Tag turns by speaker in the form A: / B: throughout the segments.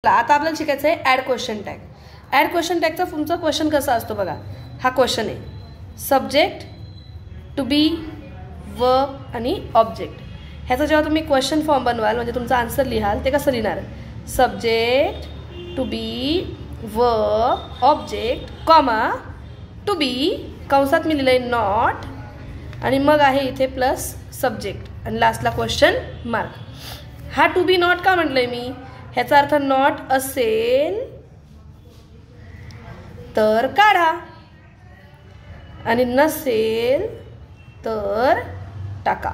A: आता आपल्याला शिकायचं आहे add question tag. Add question टॅगचा तुमचा क्वेश्चन कसा असतो बघा. हा क्वेश्चन आहे सब्जेक्ट, टू बी, वर्ब आणि ऑब्जेक्ट. ह्याचा जेव्हा तुम्ही क्वेश्चन फॉर्म बनवाल म्हणजे तुमचा आन्सर लिहाल ते कसं लिहिणार. Subject, to be, verb, object, comma, to be, कंसात मी लिहिलंय नॉट आणि मग आहे इथे प्लस सब्जेक्ट आणि लास्टला क्वेश्चन मार्क. हा टू बी नॉट का म्हटलंय मी. ह्याचा अर्थ नॉट असेल तर काढा आणि नसेल तर टाका.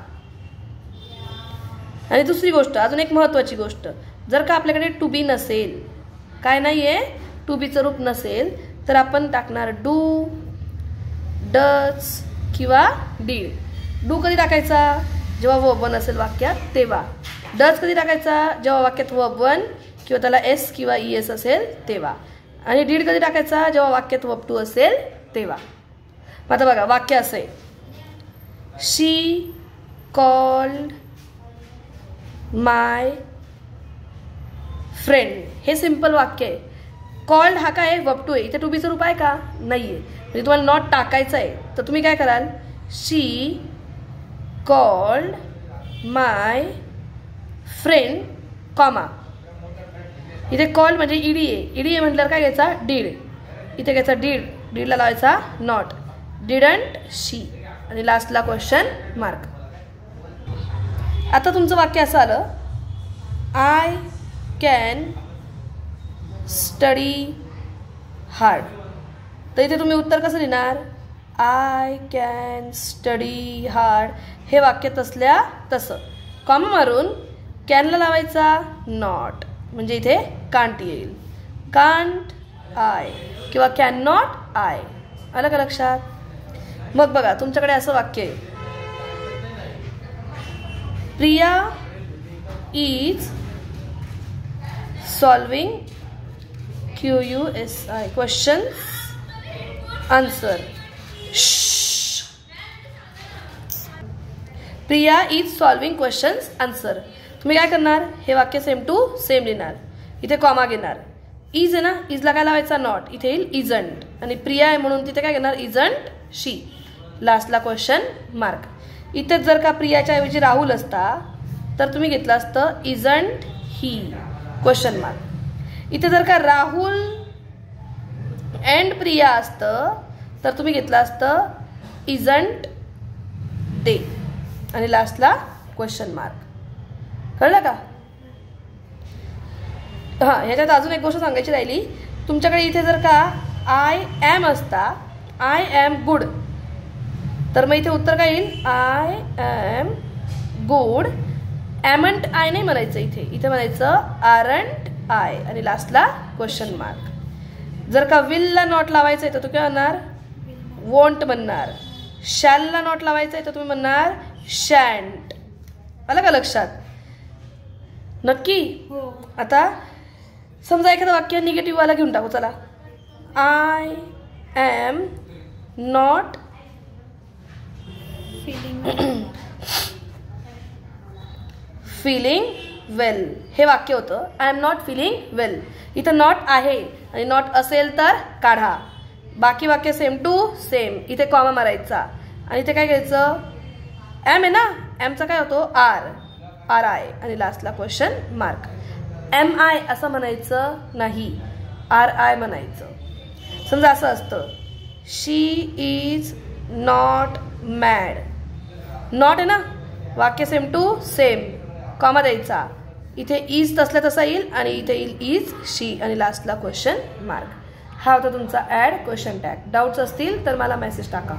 A: आणि दुसरी गोष्ट, अजून एक महत्त्वाची गोष्ट, जर का आपल्याकडे टू बी नसेल, काय नाहीये, टू बीचं रूप नसेल तर आपण टाकणार डू, डज किंवा डीड. डू कधी टाकायचा जेव्हा वर्ब वन असेल वाक्यात तेव्हा. डज कधी टाकायचा जेव्हा वाक्यात वर्ब वन किंवा त्याला एस किंवा ई एस असेल तेव्हा. आणि डीड कधी टाकायचा जेव्हा वाक्यात वर्ब टू असेल तेव्हा. आता बघा वाक्य असं आहे, शी कॉल्ड माय फ्रेंड. हे सिंपल वाक्य आहे. कॉल्ड हा काय वर्ब टू आहे, इथे टू बीचं रूप आहे का नाहीये. म्हणजे तुम्हाला नॉट टाकायचं आहे तर तुम्ही काय कराल, शी कॉल्ड माय फ्रेंड कॉमा. इथे कॉल म्हणजे ईडी आहे. ईडी आहे म्हटल्यावर काय घ्यायचा डीड. इथे घ्यायचा डीड, डीडला लावायचा नॉट. डिडंट शी आणि लास्टला क्वेश्चन मार्क. आता तुमचं वाक्य असं आलं, आय कॅन स्टडी हार्ड. तर इथे तुम्ही उत्तर कसं लिहिणार, आय कॅन स्टडी हार्ड. हे वाक्य तसल्या तसं कॉमा मारून कॅनला लावायचा नॉट म्हणजे इथे कांट येईल. कांट आय किंवा कॅन नॉट आय. आलं का लक्षात. मग बघा तुमच्याकडे असं वाक्य आहे, Priya is solving QUSI questions answer. Priya is solving questions answer. तुम्ही काय करणार, हे वाक्य सेम टू सेम लिहिणार. इथे कॉमा घेणार. इज आहे ना, इजला काय लावायचा नॉट, इथे येईल इजंट. आणि प्रिया आहे म्हणून तिथे काय घेणार इजंट शी. लास्टला क्वेश्चन मार्क. इथे जर का प्रियाच्या ऐवजी राहुल असता तर तुम्ही घेतलं असतं इजंट ही क्वेश्चन मार्क. इथे जर का राहुल अँड प्रिया असतं तर तुम्ही घेतलं असतं इजंट दे आणि लास्टला क्वेश्चन मार्क. कळलं का. हां, ह्याच्यात अजून एक गोष्ट सांगायची राहिली. तुमच्याकडे इथे जर का आय ॲम असता, आय ॲम गुड, तर मग इथे उत्तर काय येईल, आय ॲम गुड. ॲमंट आय नाही म्हणायचं इथे म्हणायचं आरंट आय आणि लास्टला क्वेश्चन मार्क. जर का विलला नॉट लावायचं आहे तर तू काय म्हणणार, वोंट म्हणणार. शॅलला नॉट लावायचं आहे तर तुम्ही म्हणणार शँट. आलं का लक्षात. नक्की. आता समजा एखादं वाक्य निगेटिव्ह वाला घेऊन टाकू. चला, आय ॲम नॉट फीलिंग वेल. हे वाक्य होतं आय एम नॉट फीलिंग वेल. इथं नॉट आहे आणि नॉट असेल तर काढा. बाकी वाक्य सेम टू सेम. इथे कॉमा मारायचा आणि इथे काय घ्यायचं, एम आहे ना, एमचा काय होतो आर, आर आय आणि लास्टला क्वेश्चन मार्क. एम आय असं म्हणायचं नाही, आर आय म्हणायचं. समजा असं असतं, शी इज नॉट मॅड. नॉट आहे ना, वाक्य सेम टू सेम, कॉमा द्यायचा. इथे इज तसल्या तसा येईल आणि इथे येईल इज शी आणि लास्टला क्वेश्चन मार्क. हा होता तुमचा ॲड क्वेश्चन टॅग. डाऊट्स असतील तर मला मेसेज टाका.